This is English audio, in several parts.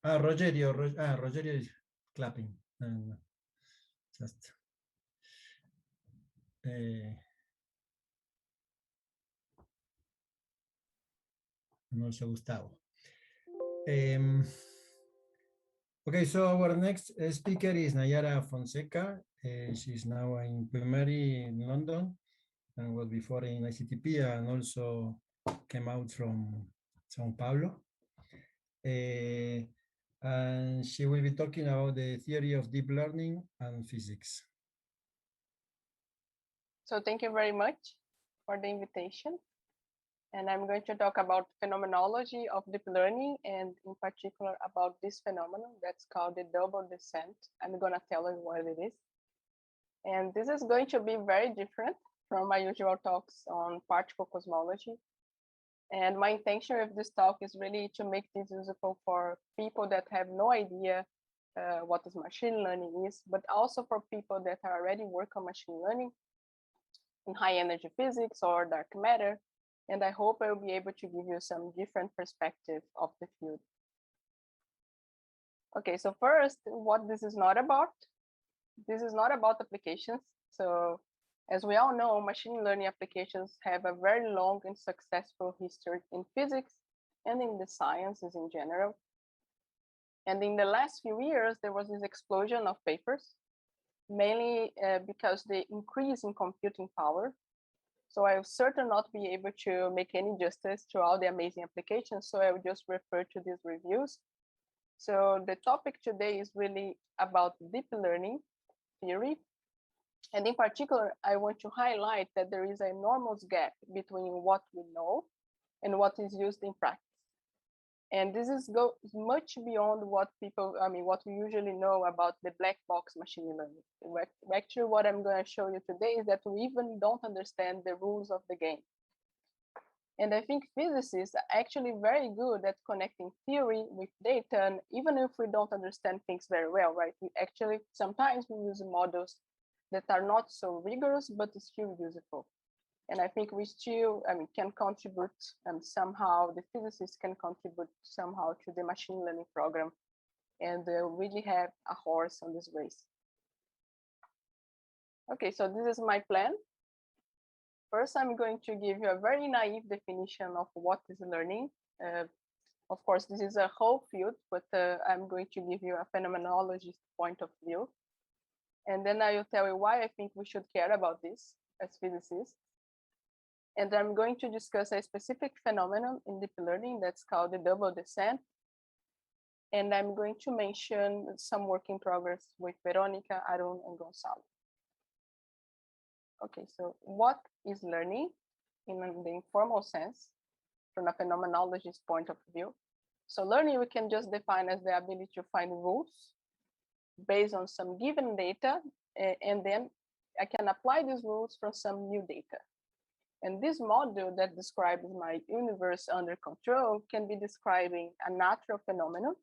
Rogerio is clapping. And just and also Gustavo. Okay, so our next speaker is Nayara Fonseca. She's now in Primary in London and was before in ICTP and also came out from Sao Paulo. And she will be talking about the theory of deep learning and physics. So thank you very much for the invitation. And I'm going to talk about phenomenology of deep learning and in particular about this phenomenon that's called the double descent. I'm going to tell you what it is. And this is going to be very different from my usual talks on particle cosmology. And my intention with this talk is really to make this useful for people that have no idea what this machine learning is, but also for people that are already work on machine learning in high energy physics or dark matter. And I hope I will be able to give you some different perspective of the field. Okay, so first, what this is not about. This is not about applications. So as we all know, machine learning applications have a very long and successful history in physics and in the sciences in general. And in the last few years, there was this explosion of papers, mainly because the increase in computing power. So I will certainly not be able to make any justice to all the amazing applications. So I will just refer to these reviews. So the topic today is really about deep learning theory. And in particular, I want to highlight that there is an enormous gap between what we know and what is used in practice. And this is much beyond what what we usually know about the black box machine learning. Actually, what I'm going to show you today is that we even don't understand the rules of the game. And I think physicists are actually very good at connecting theory with data, and even if we don't understand things very well, right? We actually, sometimes we use models that are not so rigorous, but still useful. And I think we still, can contribute somehow, the physicists can contribute somehow to the machine learning program and really have a horse on this race. Okay, so this is my plan. First, I'm going to give you a very naive definition of what is learning. Of course, this is a whole field, but I'm going to give you a phenomenologist point of view. And then I will tell you why I think we should care about this as physicists. And I'm going to discuss a specific phenomenon in deep learning that's called the double descent. And I'm going to mention some work in progress with Veronica, Arun, and Gonzalo. Okay, so what is learning in the informal sense from a phenomenologist point of view? So learning we can just define as the ability to find rules based on some given data, and then I can apply these rules from some new data. And this model that describes my universe under control can be describing a natural phenomenon,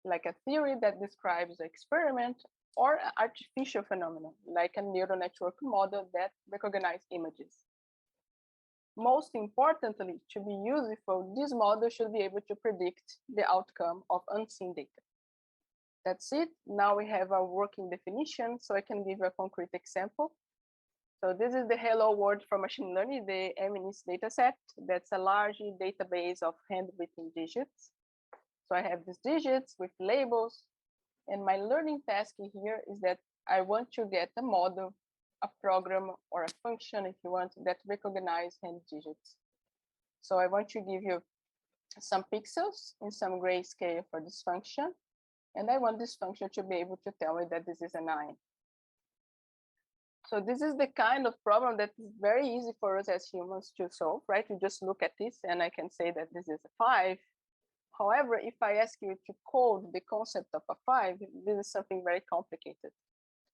like a theory that describes an experiment, or an artificial phenomenon, like a neural network model that recognizes images. Most importantly, to be useful, this model should be able to predict the outcome of unseen data. That's it. Now we have a working definition, so I can give you a concrete example. So this is the hello world for machine learning, the MNIST dataset. That's a large database of handwritten digits. So I have these digits with labels, and my learning task here is that I want to get a model, a program, or a function, if you want, that recognize hand digits. So I want to give you some pixels in some grayscale for this function, and I want this function to be able to tell me that this is a 9. So this is the kind of problem that is very easy for us as humans to solve, right? You just look at this and I can say that this is a 5. However, if I ask you to code the concept of a 5, this is something very complicated.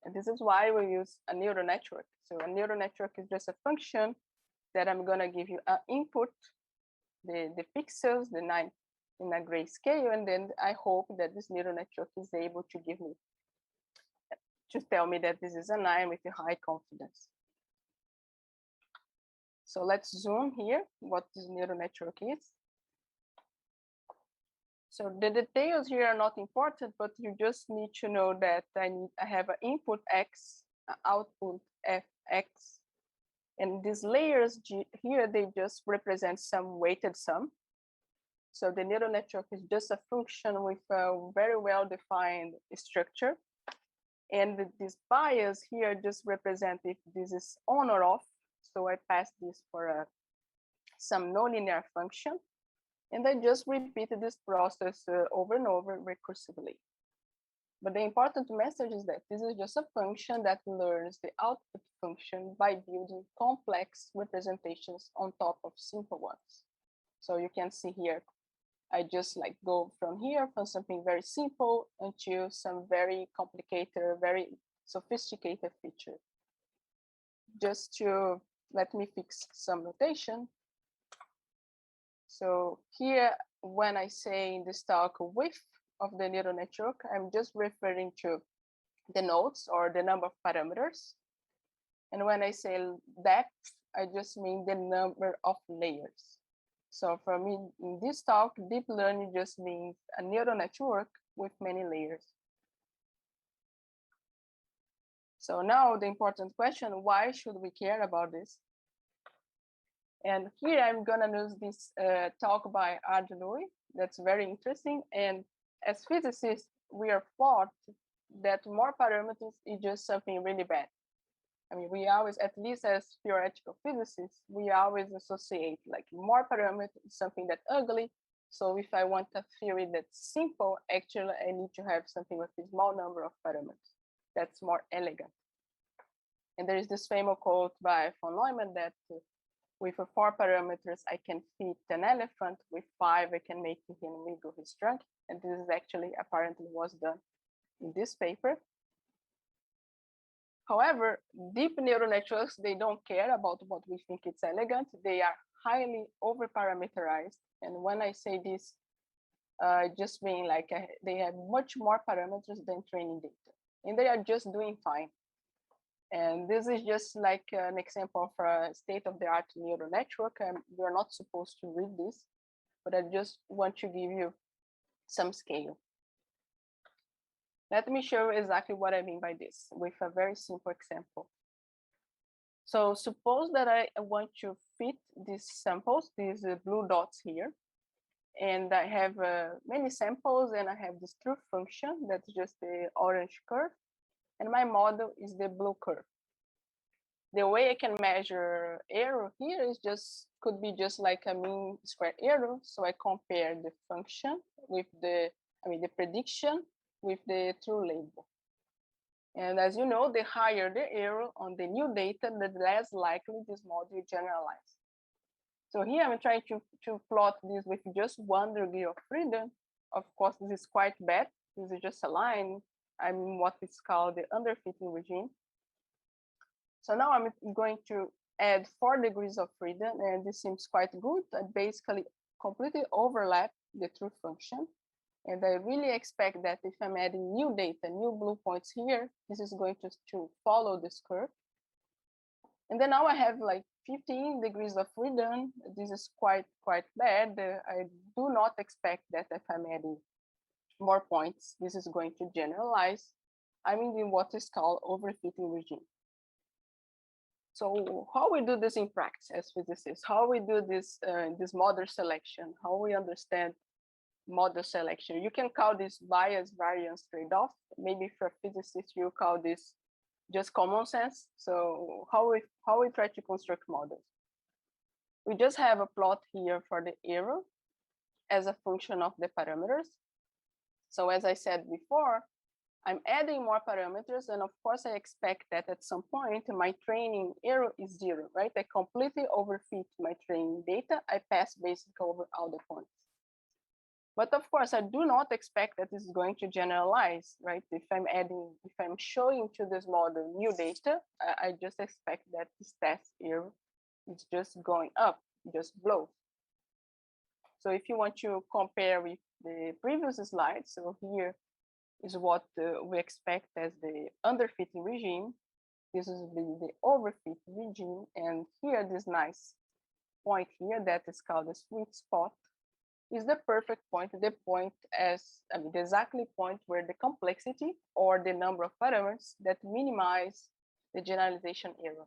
And this is why we use a neural network. So a neural network is just a function that I'm going to give you an input, the pixels, the 9 in a grayscale, and then I hope that this neural network is able to give me, to tell me that this is a 9 with a high confidence. So let's zoom here, what this neural network is. So the details here are not important, but you just need to know that I have an input X, output Fx, and these layers here, they just represent some weighted sum. So the neural network is just a function with a very well-defined structure. And this bias here just represent if this is on or off. So I pass this for some nonlinear function. And I just repeat this process over and over recursively. But the important message is that this is just a function that learns the output function by building complex representations on top of simple ones. So you can see here, I just like go from here from something very simple until some very complicated, very sophisticated feature. Just to let me fix some notation. So here, when I say in this talk width of the neural network, I'm just referring to the nodes or the number of parameters. And when I say depth, I just mean the number of layers. So for me, in this talk, deep learning just means a neural network with many layers. So now the important question, why should we care about this? And here I'm gonna use this talk by Ardenoy. That's very interesting. And as physicists, we are taught that more parameters is just something really bad. I mean, we always, at least as theoretical physicists, we always associate like more parameters is something that's ugly. So if I want a theory that's simple, actually I need to have something with a small number of parameters that's more elegant. And there is this famous quote by von Neumann that with 4 parameters, I can fit an elephant. With 5, I can make him wiggle his trunk. And this is actually apparently was done in this paper. However, deep neural networks, they don't care about what we think it's elegant. They are highly over-parameterized. And when I say this, just mean like they have much more parameters than training data. And they are just doing fine. And this is just like an example of a state-of-the-art neural network. You're not supposed to read this, but I just want to give you some scale. Let me show you exactly what I mean by this with a very simple example. So suppose that I want to fit these samples, these blue dots here, and I have many samples, and I have this truth function that's just the orange curve, and my model is the blue curve. The way I can measure error here is could be just like a mean square error. So I compare the function with the prediction with the true label. And as you know, the higher the error on the new data, the less likely this model will generalize. So here I'm trying to plot this with just 1 degree of freedom. Of course, this is quite bad. This is just a line. I'm in what is called the underfitting regime. So now I'm going to add 4 degrees of freedom, and this seems quite good. I basically completely overlap the truth function. And I really expect that if I'm adding new data, new blue points here, this is going to follow this curve. And then now I have like 15 degrees of freedom. This is quite bad. I do not expect that if I'm adding more points, this is going to generalize. I'm in what is called overfitting regime. So how we do this in practice as physicists, how we do this this model selection, how we understand model selection. You can call this bias variance trade-off. Maybe for physicists, you call this just common sense. So how we try to construct models. We just have a plot here for the error as a function of the parameters. So as I said before, I'm adding more parameters, and of course I expect that at some point my training error is 0, right? I completely overfit my training data. I pass basically over all the points. But of course, I do not expect that this is going to generalize, right? If I'm showing to this model new data, I just expect that this test error is just going up, just blows. So if you want to compare with the previous slide, so here is what we expect as the underfitting regime. This is the overfit regime. And here, this nice point here that is called the sweet spot is the perfect point, the point as, I mean, the exactly point where the complexity or the number of parameters that minimize the generalization error.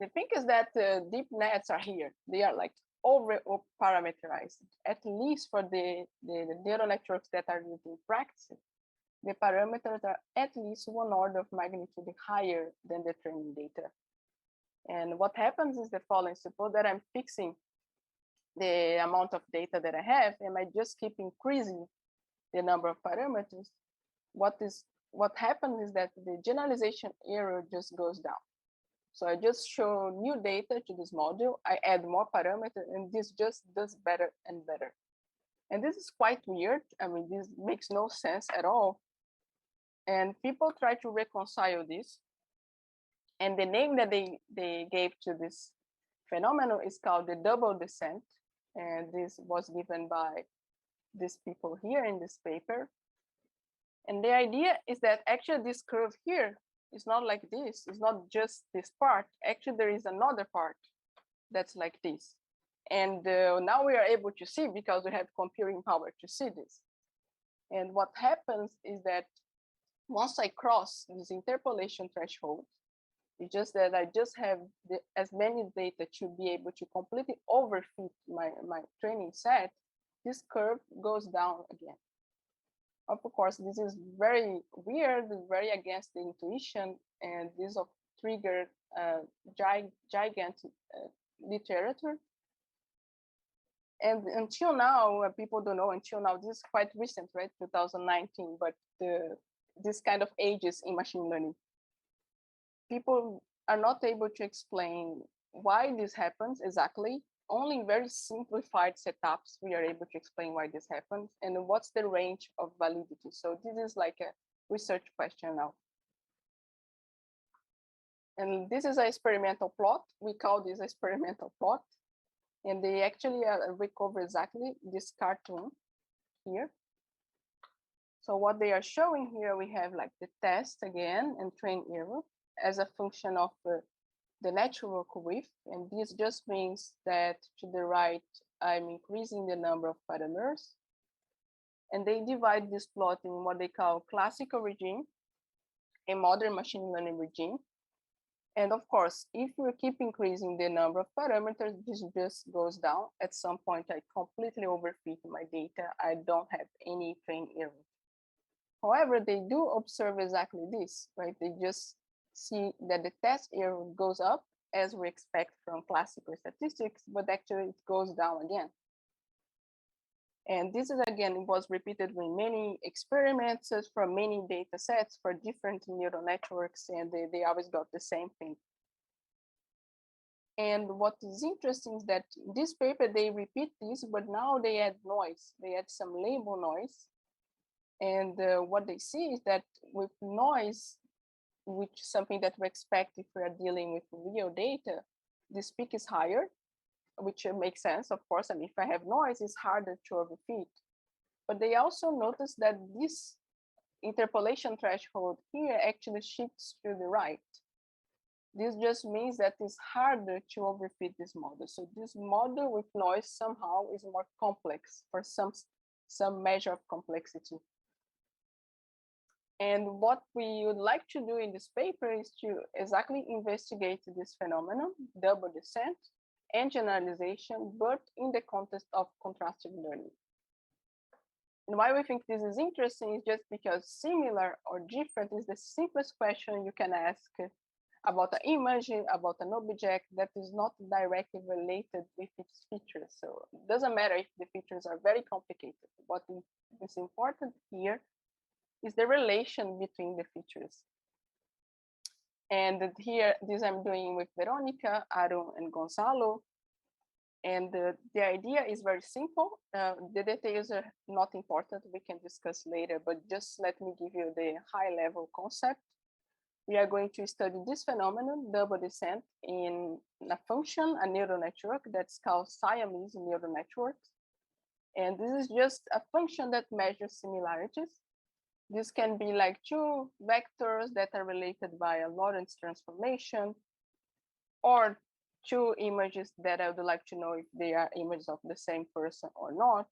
The thing is that deep nets are here. They are like over parameterized, at least for the neural networks that are used in practice. The parameters are at least one order of magnitude higher than the training data. And what happens is the following: suppose that I'm fixing the amount of data that I have, and I just keep increasing the number of parameters. What happens is that the generalization error just goes down. So I just show new data to this module, I add more parameters, and this just does better and better. And this is quite weird. I mean, this makes no sense at all. And people try to reconcile this. And the name that they gave to this phenomenon is called the double descent. And this was given by these people here in this paper. And the idea is that actually this curve here is not like this. It's not just this part. Actually, there is another part that's like this. And now we are able to see because we have computing power to see this. And what happens is that once I cross this interpolation threshold, it's just that I just have as many data to be able to completely overfit my training set, this curve goes down again. Of course, this is very weird, very against the intuition, and this triggered gigantic literature. And until now, people don't know, until now, this is quite recent, right? 2019, but this kind of ages in machine learning. People are not able to explain why this happens exactly. Only in very simplified setups, we are able to explain why this happens and what's the range of validity. So this is like a research question now. And this is an experimental plot. We call this experimental plot. And they actually recover exactly this cartoon here. So what they are showing here, we have like the test again and train error as a function of the network width. And this just means that to the right, I'm increasing the number of parameters. And they divide this plot in what they call classical regime and modern machine learning regime. And of course, if we keep increasing the number of parameters, this just goes down. At some point, I completely overfit my data. I don't have any train error. However, they do observe exactly this, right? They just see that the test error goes up as we expect from classical statistics, but actually it goes down again. And this is, again, it was repeated with many experiments from many data sets for different neural networks, and they always got the same thing. And what is interesting is that in this paper, they repeat this, but now they add noise. They add some label noise. And what they see is that with noise, which is something that we expect if we are dealing with real data, this peak is higher, which makes sense, of course. And if I have noise, it's harder to overfit. But they also notice that this interpolation threshold here actually shifts to the right. This just means that it's harder to overfit this model. So this model with noise somehow is more complex for some measure of complexity. And what we would like to do in this paper is to exactly investigate this phenomenon, double descent and generalization, but in the context of contrastive learning. And why we think this is interesting is just because similar or different is the simplest question you can ask about an image, about an object that is not directly related with its features. So it doesn't matter if the features are very complicated. What is important here is the relation between the features. And here, this I'm doing with Veronica, Aaron, and Gonzalo. And the idea is very simple. The details are not important. We can discuss later, but just let me give you the high level concept. We are going to study this phenomenon, double descent, in a function, a neural network that's called Siamese neural networks. And this is just a function that measures similarities. This can be like two vectors that are related by a Lorentz transformation, or two images that I would like to know if they are images of the same person or not.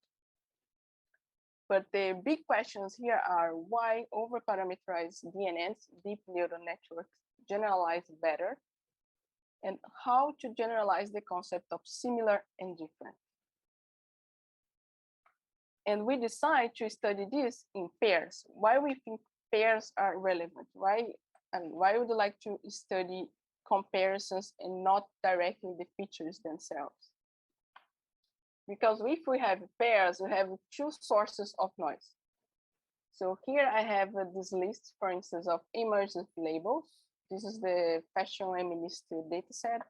But the big questions here are why over-parameterized DNNs, deep neural networks, generalize better, and how to generalize the concept of similar and different. And we decide to study this in pairs. Why we think pairs are relevant? Why would you like to study comparisons and not directly the features themselves? Because if we have pairs, we have two sources of noise. So here I have this list, for instance, of immersive labels. This is the fashion MNIST dataset.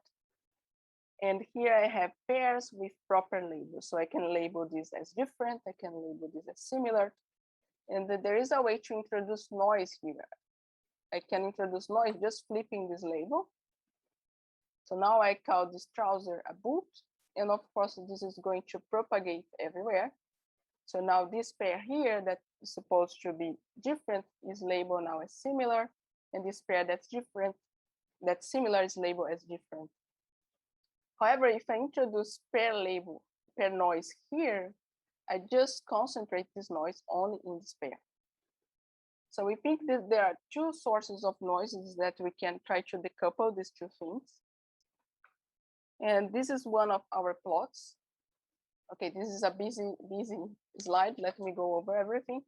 And here I have pairs with proper labels. So I can label this as different, I can label this as similar. And there is a way to introduce noise here. I can introduce noise just flipping this label. So now I call this trouser a boot. And of course, this is going to propagate everywhere. So now this pair here that is supposed to be different is labeled now as similar. And this pair that's different, that's similar is labeled as different. However, if I introduce pair label, pair noise here, I just concentrate this noise only in this pair. So we think that there are two sources of noises that we can try to decouple these two things. And this is one of our plots. Okay, this is a busy slide. Let me go over everything.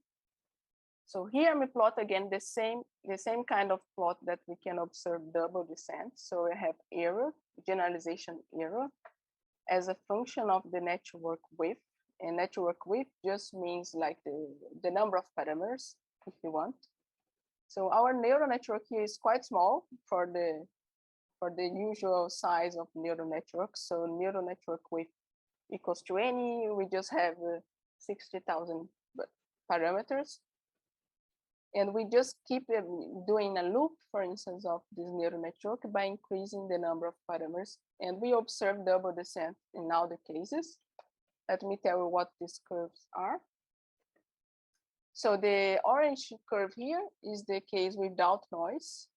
So here we plot again the same kind of plot that we can observe double descent. So I have error, generalization error, as a function of the network width. And network width just means like the number of parameters, if you want. So our neural network here is quite small for the usual size of neural networks. So neural network width equals to any, we just have 60,000 parameters. And we just keep doing a loop, for instance, of this neural network by increasing the number of parameters. And we observe double descent in all the cases. Let me tell you what these curves are. So the orange curve here is the case without noise.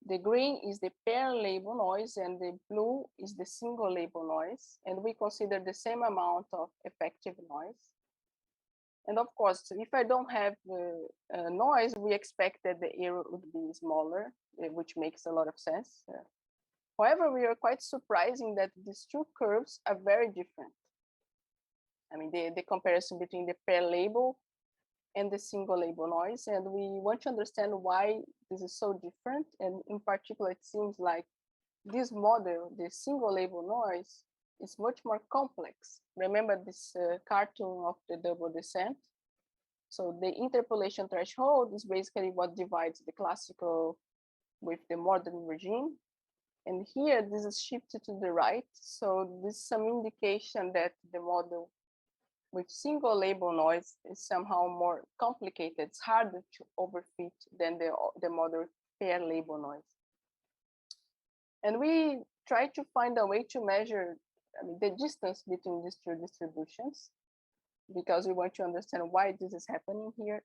The green is the pair label noise, and the blue is the single label noise. And we consider the same amount of effective noise. And of course, if I don't have noise, we expect that the error would be smaller, which makes a lot of sense. However, we are quite surprising that these two curves are very different. I mean, the comparison between the pair label and the single label noise. And we want to understand why this is so different. And in particular, it seems like this model, the single label noise, is much more complex. Remember this cartoon of the double descent? So the interpolation threshold is basically what divides the classical with the modern regime. And here, this is shifted to the right. So this is some indication that the model with single label noise is somehow more complicated. It's harder to overfit than the model with pair label noise. And we try to find a way to measure the distance between these two distributions, because we want to understand why this is happening here.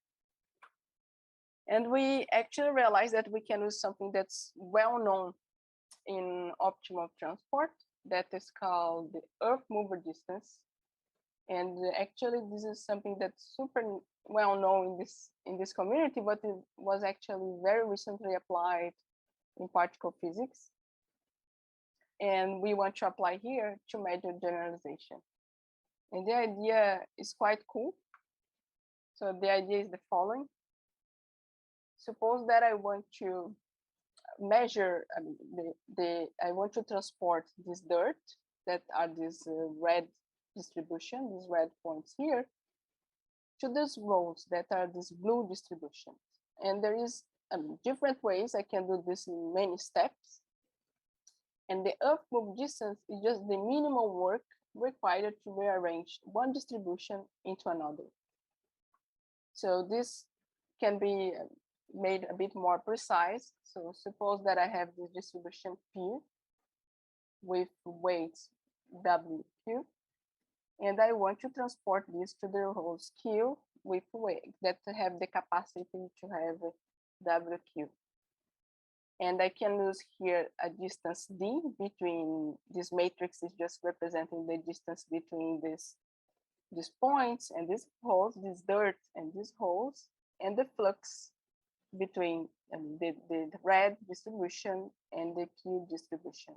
And we actually realized that we can use something that's well known in optimal transport that is called the Earth mover distance. And actually, this is something that's super well known in this community, but it was actually very recently applied in particle physics. And we want to apply here to measure generalization. And the idea is quite cool. So the idea is the following. Suppose that I want to measure, I want to transport this dirt that are these red distribution, these red points here, to these rows that are this blue distribution. And there is different ways I can do this in many steps. And the Earth move distance is just the minimal work required to rearrange one distribution into another. So this can be made a bit more precise. So suppose that I have this distribution P with weights WQ, and I want to transport this to the rows Q with weight that have the capacity to have WQ. And I can use here a distance d between this matrix is just representing the distance between these points and these holes, this dirt and these holes, and the flux between the red distribution and the Q distribution.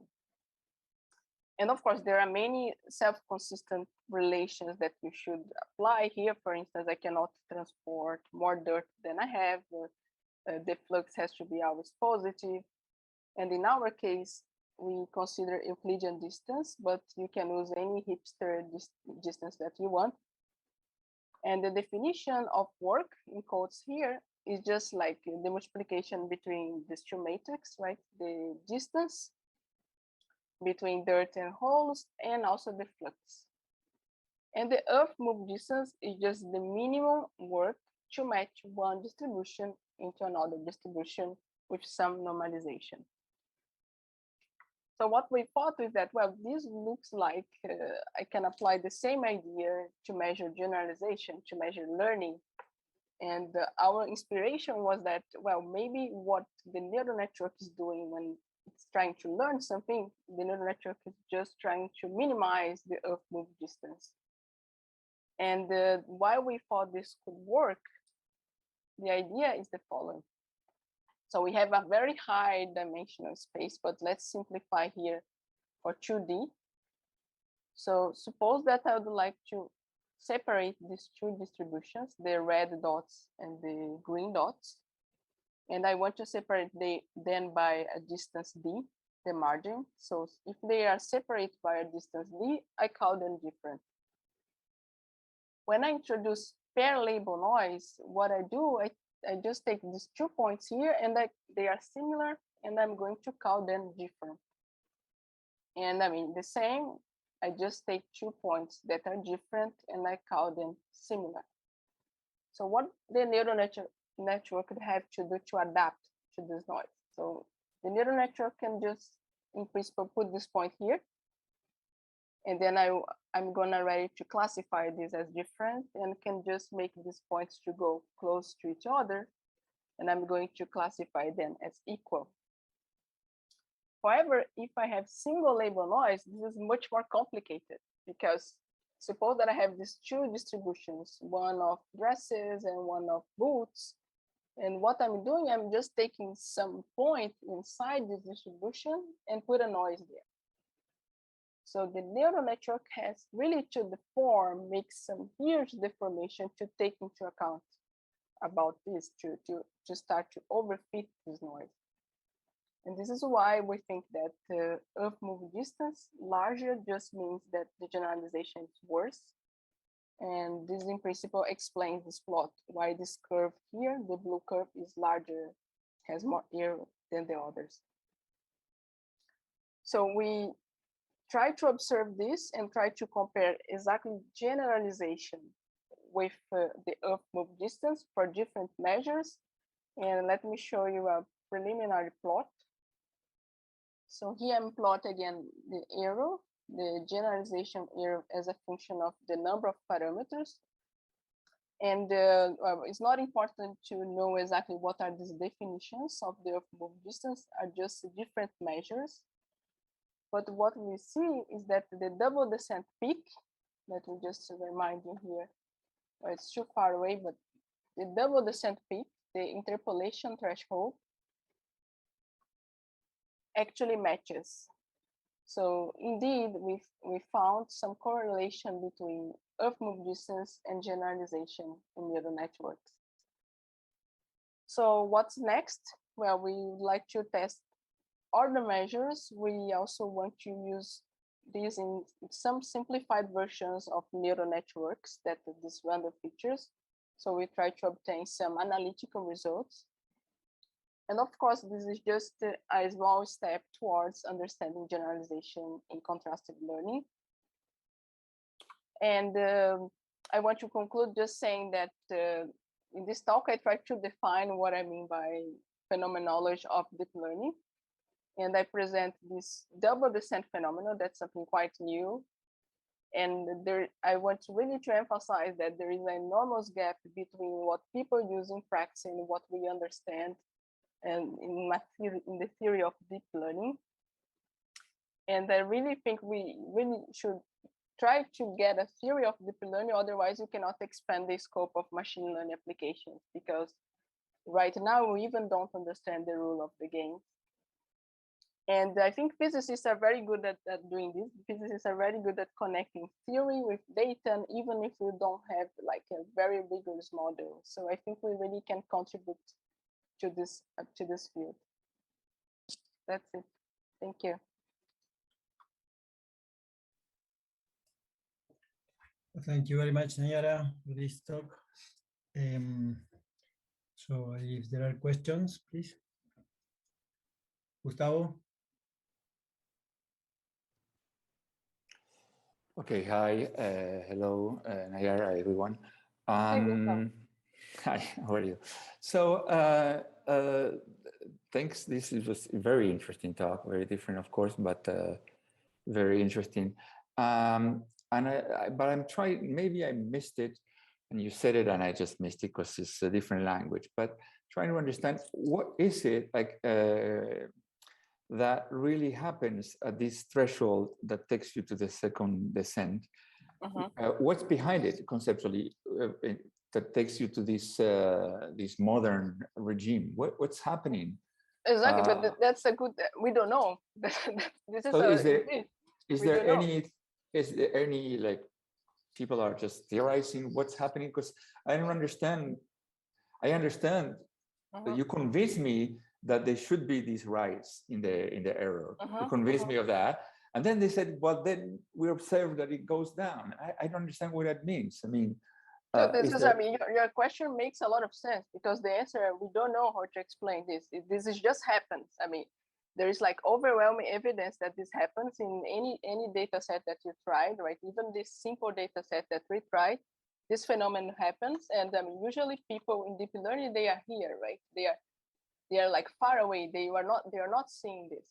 And of course, there are many self-consistent relations that you should apply here. For instance, I cannot transport more dirt than I have. The flux has to be always positive. And in our case, we consider Euclidean distance, but you can use any hipster distance that you want. And the definition of work in quotes here is just like the multiplication between these two matrices, right? The distance between dirt and holes, and also the flux. And the earth move distance is just the minimum work to match one distribution into another distribution with some normalization. So what we thought is that, well, this looks like I can apply the same idea to measure generalization, to measure learning. And our inspiration was that, well, maybe what the neural network is doing when it's trying to learn something, the neural network is just trying to minimize the earth move distance. And why we thought this could work, the idea is the following. So we have a very high dimensional space, but let's simplify here for 2D. So suppose that I would like to separate these two distributions, the red dots and the green dots. And I want to separate them by a distance d, the margin. So if they are separated by a distance d, I call them different. When I introduce pair label noise, what I do, I just take these 2 points here and they are similar, and I'm going to call them different. And I mean the same, I just take 2 points that are different and I call them similar. So what the neural network could have to do to adapt to this noise? So the neural network can just, in principle, put this point here. And then I'm gonna ready to classify this as different and can just make these points to go close to each other. And I'm going to classify them as equal. However, if I have single label noise, this is much more complicated, because suppose that I have these two distributions, one of dresses and one of boots. And what I'm doing, I'm just taking some point inside this distribution and put a noise there. So the neural network has really to deform, make some huge deformation to take into account about this, to start to overfit this noise. And this is why we think that earth move distance larger just means that the generalization is worse. And this in principle explains this plot, why this curve here, the blue curve, is larger, has more error than the others. So we try to observe this and try to compare exactly generalization with the earth move distance for different measures. And let me show you a preliminary plot. So here I'm plot again the error, the generalization error as a function of the number of parameters. And well, it's not important to know exactly what are these definitions of the earth move distance, are just different measures. But what we see is that the double descent peak, let me just remind you here, it's too far away, but the double descent peak, the interpolation threshold, actually matches. So indeed, we found some correlation between earth move distance and generalization in neural networks. So what's next? Well, we would like to test other measures. We also want to use these in some simplified versions of neural networks that these random features. So we try to obtain some analytical results. And of course, this is just a small step towards understanding generalization in contrastive learning. And I want to conclude just saying that in this talk, I try to define what I mean by phenomenology of deep learning. And I present this double descent phenomenon. That's something quite new. And I want really to emphasize that there is an enormous gap between what people use in practice and what we understand and in the theory of deep learning. And I really think we really should try to get a theory of deep learning, otherwise you cannot expand the scope of machine learning applications, because right now we even don't understand the rule of the game. And I think physicists are very good at doing this. Physicists are very good at connecting theory with data, and even if we don't have like a very rigorous model. So I think we really can contribute to this field. That's it. Thank you. Thank you very much, Nayara, for this talk. So if there are questions, please. Gustavo? Okay, hi, hello, Nayara, everyone. Hi, Gustavo. Hi, how are you? So, thanks. This was a very interesting talk, very different, of course, but very interesting. But I'm trying, maybe I missed it, and you said it, and I just missed it because it's a different language. But trying to understand, what is it like that really happens at this threshold that takes you to the second descent? What's behind it conceptually that takes you to this this modern regime? What's happening? Exactly, but that's a good. We don't know. This is so is there any like people are just theorizing what's happening? Because I don't understand. I understand that you convince me that there should be this rise in the error. You convinced me of that. And then they said, well, then we observe that it goes down. I don't understand what that means. I mean, I mean, your question makes a lot of sense, because the answer, we don't know how to explain this. This is just happens. I mean, there is like overwhelming evidence that this happens in any data set that you tried, right? Even this simple data set that we tried, this phenomenon happens. And usually people in deep learning, they are here, right? They are like far away. They are not seeing this.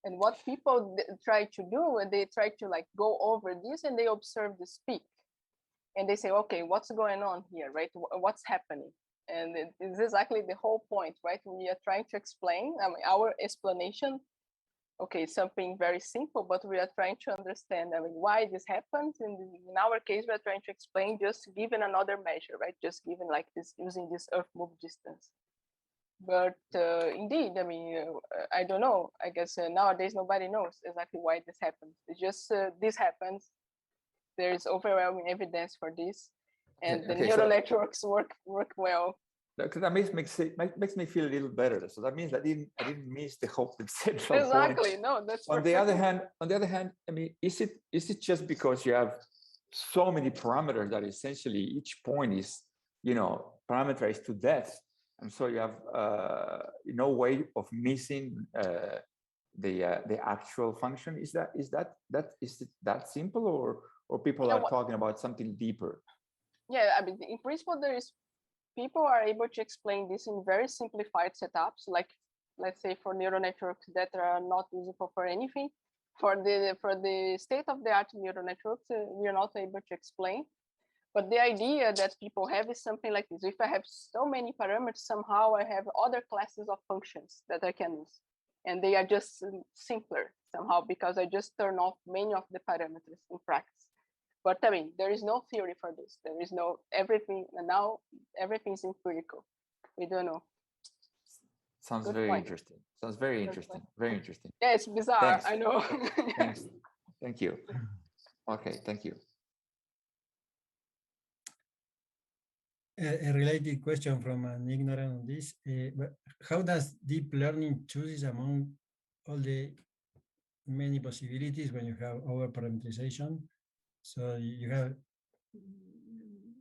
And what people try to do, they try to like go over this and they observe this peak. And they say, okay, what's going on here, right? What's happening? And it's exactly the whole point, right? We are trying to explain, I mean, our explanation, okay, something very simple, but we are trying to understand, I mean, why this happens. And in our case, we're trying to explain just given another measure, right? Just given like this, using this Earth move distance. But indeed, I mean, I don't know. I guess nowadays nobody knows exactly why this happens. It's just this happens. There is overwhelming evidence for this, and the neural networks work well. That makes me feel a little better. So that means I didn't miss the whole central exactly. point. No, that's on the other hand, I mean, is it just because you have so many parameters that essentially each point is, you know, parameterized to death, and so you have no way of missing the actual function? Is it that simple, or people are talking about something deeper? Yeah, I mean, in principle, people are able to explain this in very simplified setups, like let's say for neural networks that are not useful for anything. For the state-of-the-art neural networks, we are not able to explain. But the idea that people have is something like this. If I have so many parameters, somehow I have other classes of functions that I can use. And they are just simpler somehow, because I just turn off many of the parameters in practice. But I mean, there is no theory for this. There is no everything, and now everything's empirical. We don't know. Sounds very interesting. Sounds very interesting. Very interesting. Yeah, it's bizarre. Thanks. I know. Thanks. Thank you. Okay, thank you. A related question from an ignorant on this. How does deep learning chooses among all the many possibilities when you have over-parameterization? So you have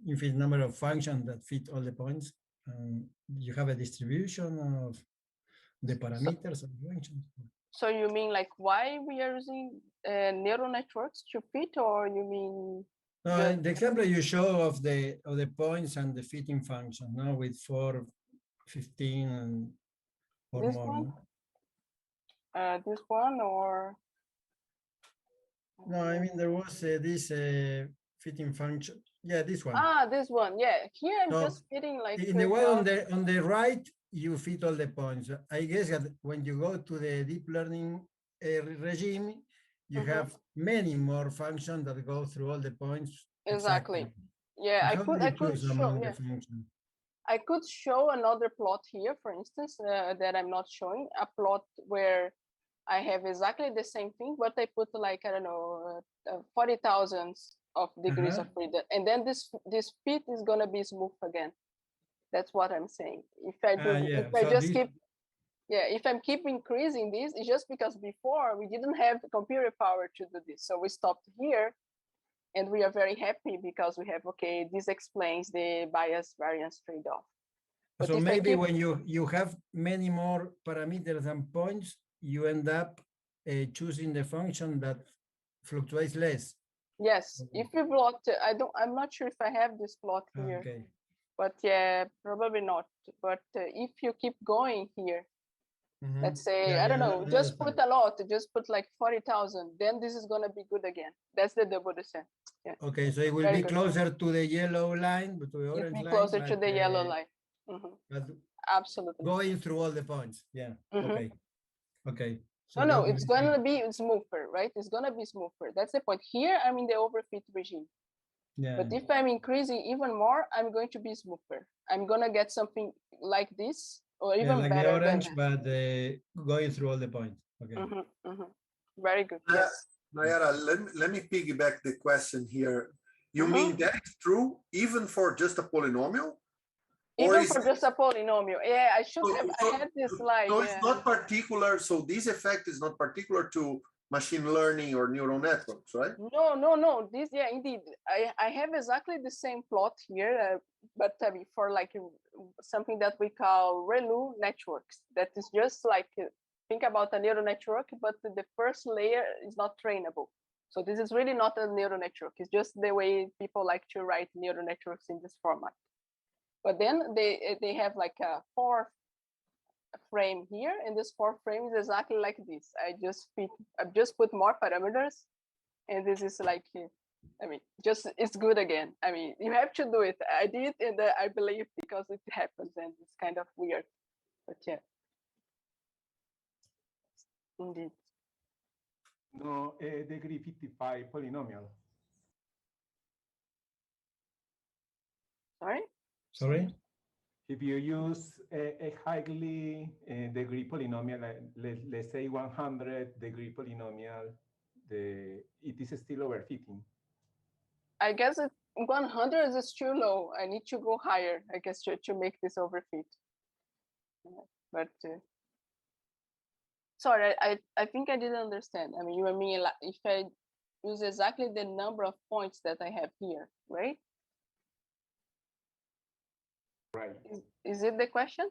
infinite number of functions that fit all the points. You have a distribution of the parameters of functions. So you mean like why we are using neural networks to fit, or you mean? The example you show of the points and the fitting function, now with 4, 15, and or this more. One? This one, or? No, I mean there was this fitting function. Yeah, this one. Ah, this one. Yeah, here I'm just fitting like. In the one on the right, you fit all the points. I guess that when you go to the deep learning regime, you have many more functions that go through all the points. Exactly. Yeah, How do you choose among the functions? I could show another plot here, for instance, that I'm not showing, a plot where I have exactly the same thing, but I put like, I don't know, 40,000 of degrees of freedom. And then this fit is gonna be smooth again. That's what I'm saying. If I do, if I just keep, if I'm keep increasing this, it's just because before we didn't have the computer power to do this. So we stopped here and we are very happy because we have, okay, this explains the bias variance trade-off. So maybe when you have many more parameters and points, you end up choosing the function that fluctuates less. Yes, if you plot, I'm not sure if I have this plot here. Okay. But yeah, probably not. But if you keep going here, let's say, I don't know, just put a lot, just put like 40,000, then this is going to be good again. That's the double descent. Yeah. Okay, so it will be closer to the yellow line, to the orange line. Closer to the yellow line. Absolutely. Going through all the points. Yeah. Okay. Okay. So no, it's going to be smoother, right? It's going to be smoother. That's the point. Here, I'm in the overfit regime. Yeah. But if I'm increasing even more, I'm going to be smoother. I'm going to get something like this or even like better the orange, than but going through all the points. Okay. Very good. Yes. Nayara, let me piggyback the question here. You mean that is true even for just a polynomial? Even for just a polynomial. Yeah, I should have, I had this slide. So it's not particular, so this effect is not particular to machine learning or neural networks, right? No. This, yeah, indeed. I have exactly the same plot here, but for like something that we call ReLU networks. That is just like, think about a neural network, but the first layer is not trainable. So this is really not a neural network. It's just the way people like to write neural networks in this format. But then they have like a 4 frame here, and this 4 frame is exactly like this. I just put more parameters, and this is like, I mean, just it's good again. I mean, you have to do it. I did, and I believe because it happens, and it's kind of weird, but yeah, indeed. No, degree 55 polynomial. Sorry? If you use a highly degree polynomial, let's say 100 degree polynomial, it is still overfitting. I guess 100 is too low. I need to go higher, I guess, to make this overfit. But sorry, I think I didn't understand. I mean, you mean if I use exactly the number of points that I have here, right? Right. Is it the question?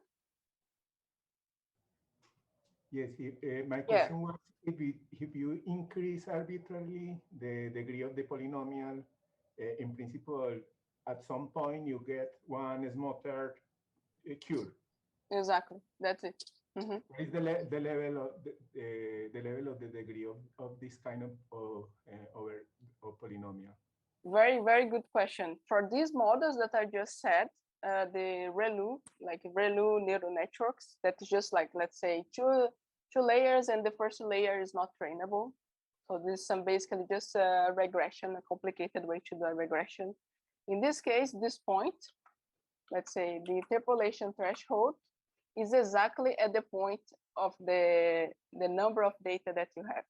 Yes, my question was if you increase arbitrarily the degree of the polynomial, in principle, at some point you get one smoother cure. Exactly, that's it. What is the level of the level of the degree of this kind of polynomial? Very, very good question. For these models that I just said, the ReLU, like ReLU neural networks, that is just like, let's say, two layers, and the first layer is not trainable. So this is basically just a regression, a complicated way to do a regression. In this case, this point, let's say the interpolation threshold, is exactly at the point of the number of data that you have.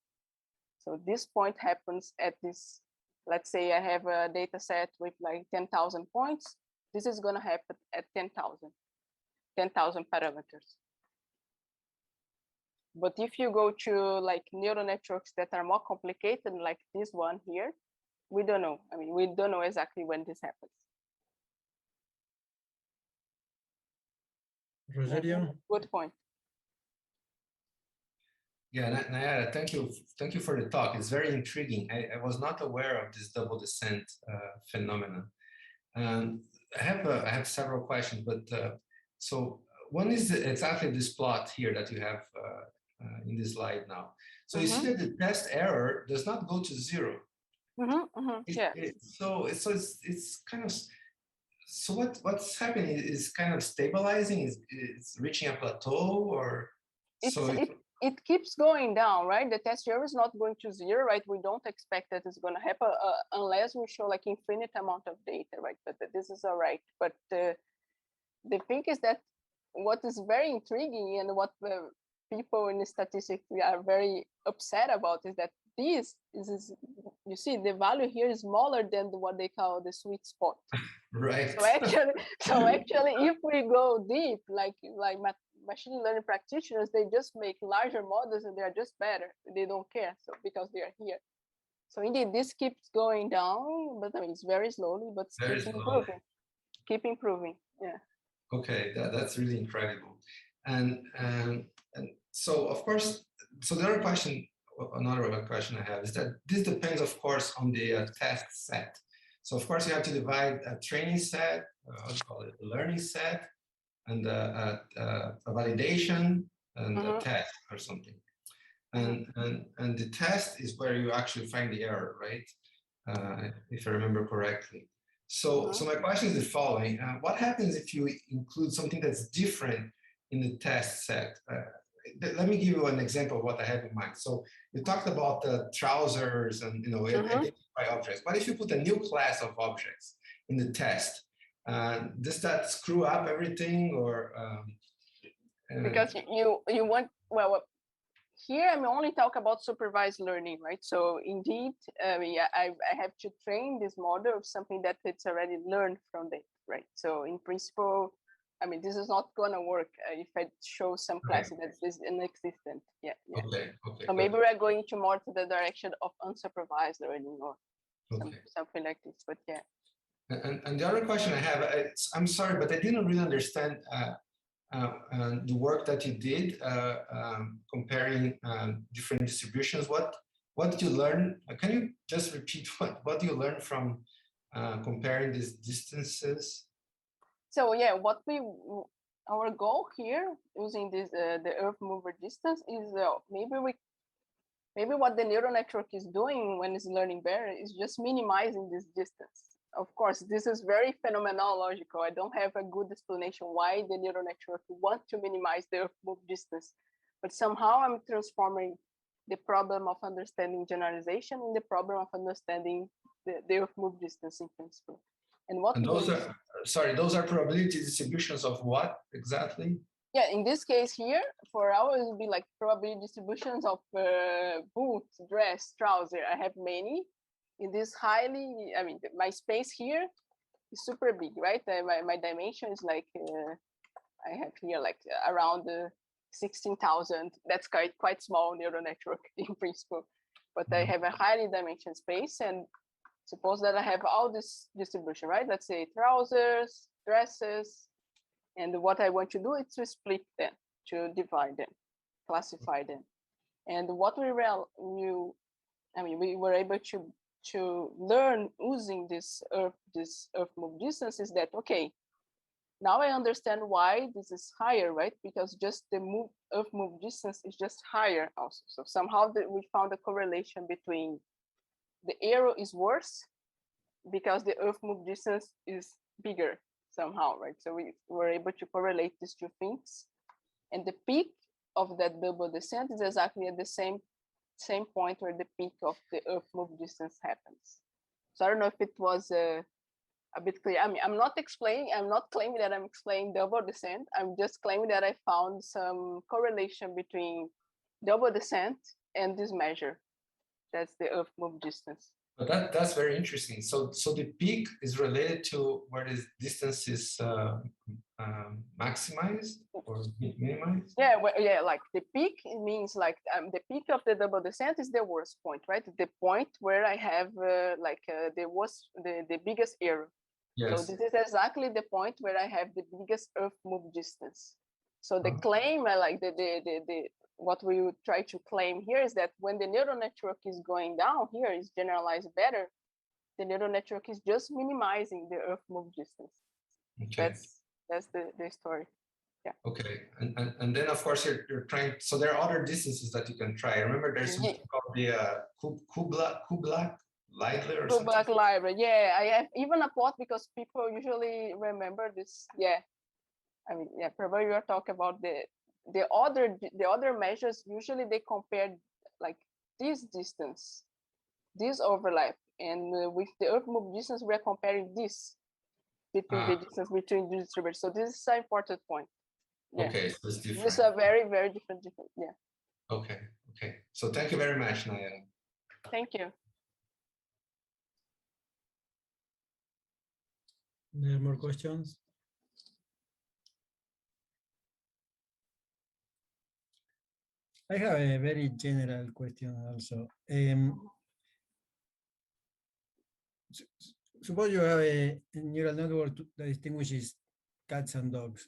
So this point happens at this, let's say I have a data set with like 10,000 points. This is going to happen at 10,000 parameters. But if you go to like neural networks that are more complicated, like this one here, we don't know. I mean, we don't know exactly when this happens. Rosario? Good point. Yeah, Nayara, thank you for the talk. It's very intriguing. I was not aware of this double descent phenomenon. I have several questions, but so one is exactly this plot here that you have in this slide now. So you see that the test error does not go to 0. Yeah. So it's kind of, So what's happening is kind of stabilizing, is reaching a plateau, or so it keeps going down, right? The test error is not going to zero, right? We don't expect that it's going to happen unless we show like infinite amount of data, right? But this is all right. But the thing is that what is very intriguing and what people in statistics are very upset about is that this is, you see, the value here is smaller than what they call the sweet spot. Right. So actually, if we go deep, like machine learning practitioners, they just make larger models and they are just better. They don't care, so because they are here. So indeed, this keeps going down, but I mean, it's very slowly, but Very keep slowly. improving. Keep improving. Yeah. Okay, that's really incredible. And so, of course, so the other question, another question I have is that this depends, of course, on the test set. So, of course, you have to divide a training set, how do you call it, a learning set, and a validation, and a test or something. And the test is where you actually find the error, right? If I remember correctly. So my question is the following: what happens if you include something that's different in the test set? Let me give you an example of what I have in mind. So you talked about the trousers and identify objects. What if you put a new class of objects in the test? Does that screw up everything, or? Because you want, well, here I'm only talk about supervised learning, right? So indeed, I have to train this model of something that it's already learned from it, right? So in principle, I mean, this is not gonna work if I show some class that is inexistent. Yeah. Okay. So maybe we're going to more to the direction of unsupervised learning or something like this. But yeah. And the other question I have, I'm sorry, but I didn't really understand the work that you did comparing different distributions. What did you learn? Can you just repeat what you learned from comparing these distances? So yeah, our goal here using this the Earth mover distance is maybe what the neural network is doing when it's learning better is just minimizing this distance. Of course, this is very phenomenological. I don't have a good explanation why the neural network want to minimize the Earth move distance, but somehow I'm transforming the problem of understanding generalization in the problem of understanding the Earth move distance in principle. And those are probability distributions of what exactly? Yeah, in this case here, for ours, it would be like probability distributions of boots, dress, trouser. I have many. In this highly, I mean, my space here is super big, right? My dimension is like, I have here like around 16,000. That's quite small neural network in principle. But I have a highly dimension space, and suppose that I have all this distribution, right? Let's say trousers, dresses, and what I want to do is to split them, to divide them, classify them. And what we were able to learn using this Earth move distance is that, okay, now I understand why this is higher, right? Because just the Earth move distance is just higher also. So somehow we found a correlation between the error is worse because the Earth move distance is bigger somehow, right? So we were able to correlate these two things. And the peak of that double descent is exactly at the same point where the peak of the Earth move distance happens. So I don't know if it was a bit clear. I mean, I'm not claiming that I'm explaining double descent. I'm just claiming that I found some correlation between double descent and this measure. That's the Earth move distance. But that's very interesting. So the peak is related to where the distance is maximized or minimized? Yeah, like the peak, it means like the peak of the double descent is the worst point, right? The point where I have the biggest error. Yes. So this is exactly the point where I have the biggest Earth move distance. So the claim, like what we would try to claim here is that when the neural network is going down here, is generalized better, the neural network is just minimizing the Earth move distance. Okay. That's the story. Yeah. Okay, and then of course you're trying. So there are other distances that you can try. I remember there's something called the Lightly or Blue something? black library. Yeah, I have even a plot because people usually remember this. Yeah, I mean, yeah, probably you're talking about the other measures. Usually they compare like this distance, this overlap, and with the Earth move distance, we're comparing this between the distance between the distributors. So this is an important point. Yeah. Okay, so it's different. These are very, very different. Yeah. Okay, okay. So thank you very much, Nayara. Thank you. There are more questions? I have a very general question also. Suppose you have a neural network that distinguishes cats and dogs,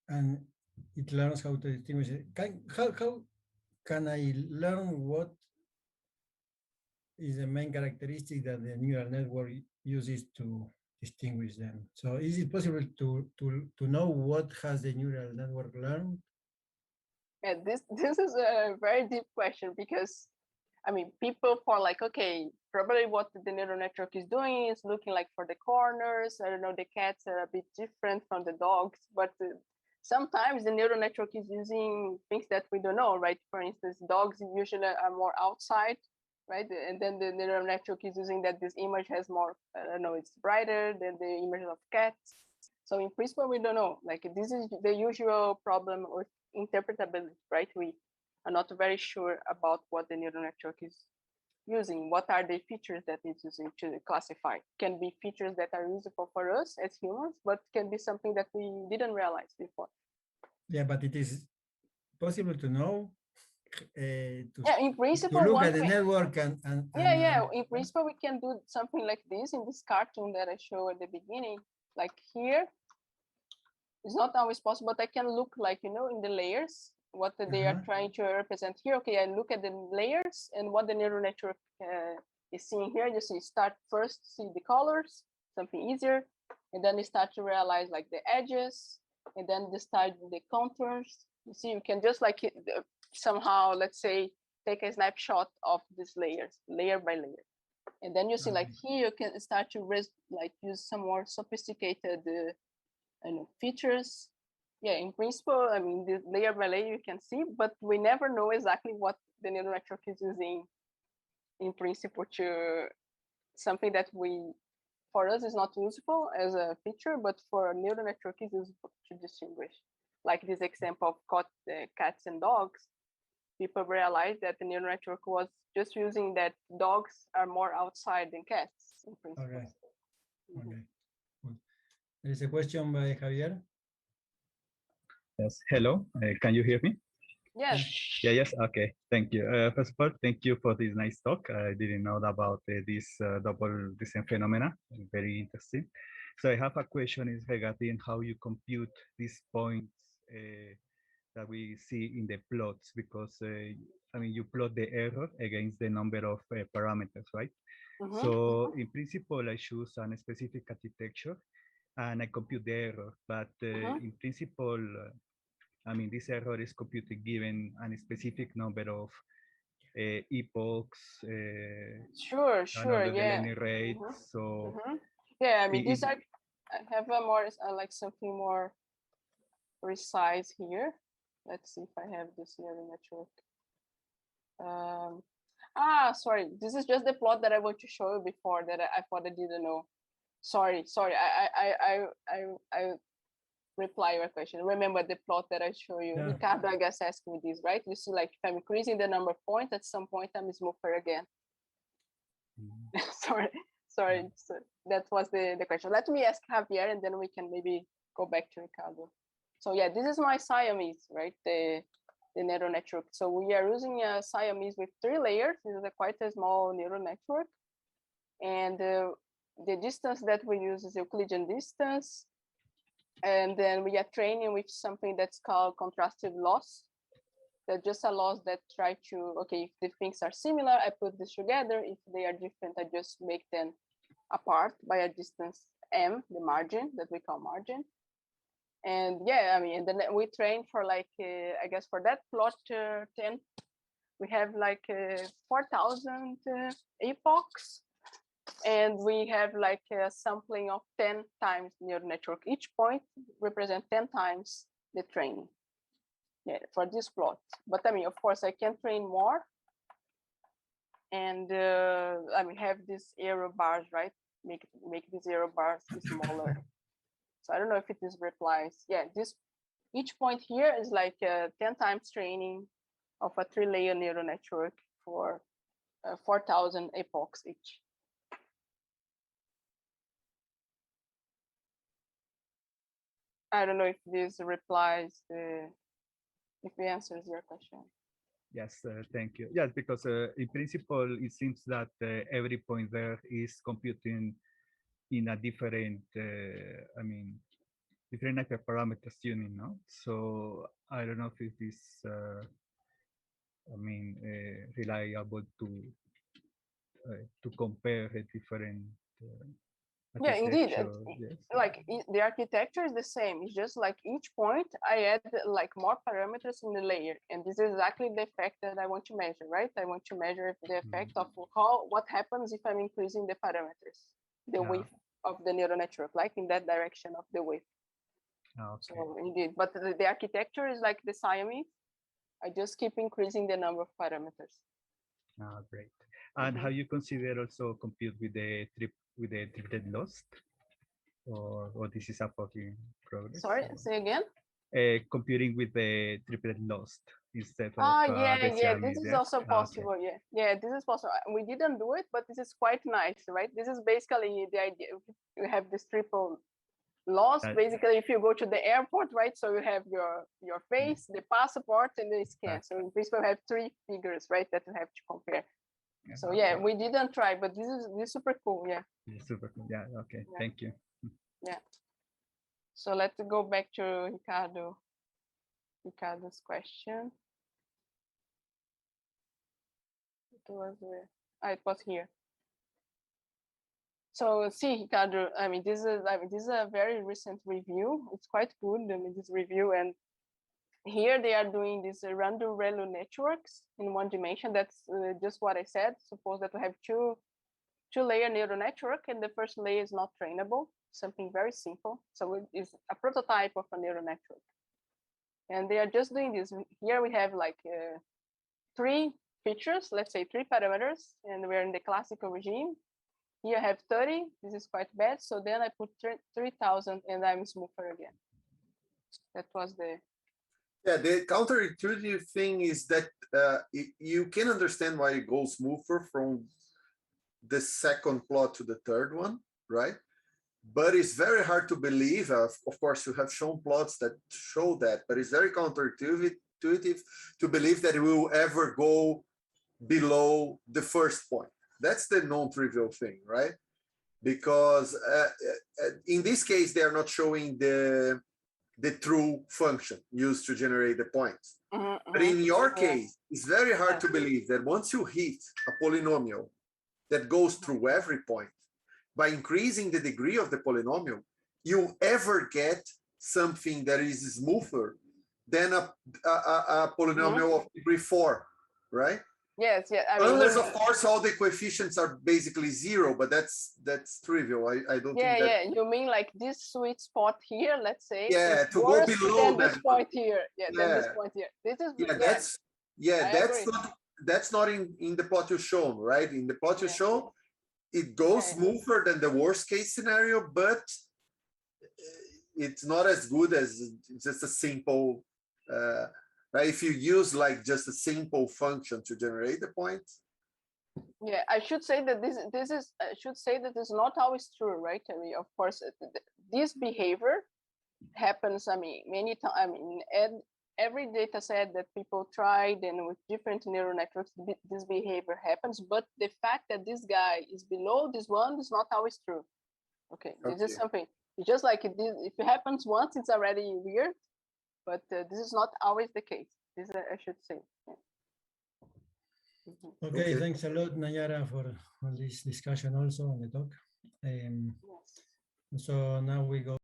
and it learns how to distinguish it. How can I learn what is the main characteristic that the neural network uses to distinguish them? So is it possible to know what has the neural network learned? Yeah, this is a very deep question because I mean, people for like, okay, probably what the neural network is doing is looking like for the corners. I don't know, the cats are a bit different from the dogs, but sometimes the neural network is using things that we don't know, right? For instance, dogs usually are more outside, right? And then the neural network is using that this image has more, I don't know, it's brighter than the image of cats. So in principle, we don't know. Like this is the usual problem with interpretability, right? We are not very sure about what the neural network is using. What are the features that it's using to classify? Can be features that are useful for us as humans, but can be something that we didn't realize before. Yeah, but it is possible to know. Yeah, in principle, to look at the network and in principle, we can do something like this in this cartoon that I showed at the beginning. Like here, it's not always possible, but I can look like, you know, in the layers, what they are trying to represent here. Okay, I look at the layers and what the neural network is seeing here. You see, start first, see the colors, something easier, and then you start to realize like the edges, and then you start the contours. You see, you can just like somehow, let's say, take a snapshot of these layers, layer by layer, and then you see like here you can start to use some more sophisticated features. Yeah, in principle, I mean, the layer by layer you can see, but we never know exactly what the neural network is using in principle to something that for us is not useful as a feature, but for a neural network is useful to distinguish. Like this example of cats and dogs, people realized that the neural network was just using that dogs are more outside than cats in principle. Okay. Okay. There is a question by Javier. Yes. Hello. Can you hear me? Yes. Yeah. Yes. Okay. Thank you. First of all, thank you for this nice talk. I didn't know about this double descent phenomena. Very interesting. So I have a question is regarding how you compute these points that we see in the plots, because I mean, you plot the error against the number of parameters, right? So in principle, I choose a specific architecture and I compute the error, but in principle, I mean, this error is computed given a specific number of epochs, sure, the yeah. learning rate. So yeah, I mean, these are, I have a more like something more precise here. Let's see if I have this neural network. Sorry, this is just the plot that I want to show you before that I thought I didn't know. Sorry, I reply your question. Remember the plot that I show you. Yeah. Ricardo, I guess, asked me this, right? You see, like if I'm increasing the number of points, at some point I'm smoother again. sorry. So that was the question. Let me ask Javier, and then we can maybe go back to Ricardo. So yeah, this is my Siamese, right? The neural network. So we are using a Siamese with 3 layers. This is quite a small neural network. And the distance that we use is Euclidean distance. And then we are training with something that's called contrastive loss. That's just a loss that try to, okay, if the things are similar, I put this together. If they are different, I just make them apart by a distance m, the margin that we call margin. And yeah, I mean, and then we train for like, I guess for that plot 10 we have like 4,000 epochs, and we have like a sampling of 10 times neural network. Each point represents 10 times the training. Yeah, for this plot. But I mean, of course, I can train more. And I mean, have these arrow bars, right? Make these arrow bars smaller. So I don't know if it is replies. Yeah, each point here is like 10 times training of a 3-layer neural network for 4,000 epochs each. I don't know if this replies if it answers your question. Yes, thank you. Yes, because in principle, it seems that every point there is computing in a different, I mean, different hyperparameters tuning, no? So I don't know if it is, I mean, reliable to compare a different. Yeah, indeed. Yes. Like the architecture is the same. It's just like each point I add like more parameters in the layer, and this is exactly the effect that I want to measure, right? I want to measure the effect of what happens if I'm increasing the parameters, the width of the neural network, like in that direction of the width. Okay. So indeed, but the architecture is like the Siamese. I just keep increasing the number of parameters. Great. And how you consider also compute with the triplet loss, or this is a working progress? Sorry, say again. Computing with the triplet lost instead of yeah, this is also possible. Okay. Yeah, this is possible. We didn't do it, but this is quite nice, right? This is basically the idea. You have this triple loss. Basically, if you go to the airport, right? So you have your face, the passport, and the scan. So in principle, you have 3 figures, right? That you have to compare. Yeah, so yeah, we didn't try, but this is super cool. Yeah. Super cool. Yeah. Okay. Yeah. Thank you. Yeah. So let's go back to Ricardo's question. It was where? It was here. So see, Ricardo, I mean, this is a very recent review. It's quite good. I mean, this review, and here they are doing these random ReLU networks in 1 dimension. That's just what I said. Suppose that we have two-layer neural network, and the first layer is not trainable, something very simple. So it is a prototype of a neural network. And they are just doing this. Here we have like 3 features, let's say 3 parameters, and we're in the classical regime. Here I have 30, this is quite bad. So then I put 3,000 and I'm smoother again. That was the... Yeah, the counterintuitive thing is that you can understand why it goes smoother from the second plot to the third one, right? But it's very hard to believe. Of course, you have shown plots that show that, but it's very counterintuitive to believe that it will ever go below the first point. That's the non-trivial thing, right? Because in this case, they are not showing the true function used to generate the points. But in your case, it's very hard to believe that once you hit a polynomial that goes through every point, by increasing the degree of the polynomial, you ever get something that is smoother than a polynomial of degree 4, right? Yes, yeah. I mean, unless, of course, all the coefficients are basically 0, but that's trivial. I don't think that... Yeah, you mean like this sweet spot here, let's say. Yeah, to go below this point here. Yeah, then this point here. This is... that's not in the plot you shown, right? In the plot you shown, it goes smoother than the worst case scenario, but it's not as good as just a simple... right? If you use like just a simple function to generate the point. Yeah, I should say that this is not always true, right? I mean, of course, this behavior happens. I mean, many times. I mean, every data set that people tried and with different neural networks, this behavior happens. But the fact that this guy is below this one is not always true. Okay, this is something. It's just like if it happens once, it's already weird. But this is not always the case. This I should say. Yeah. Okay, thanks a lot, Nayara, for this discussion also on the talk. So now we go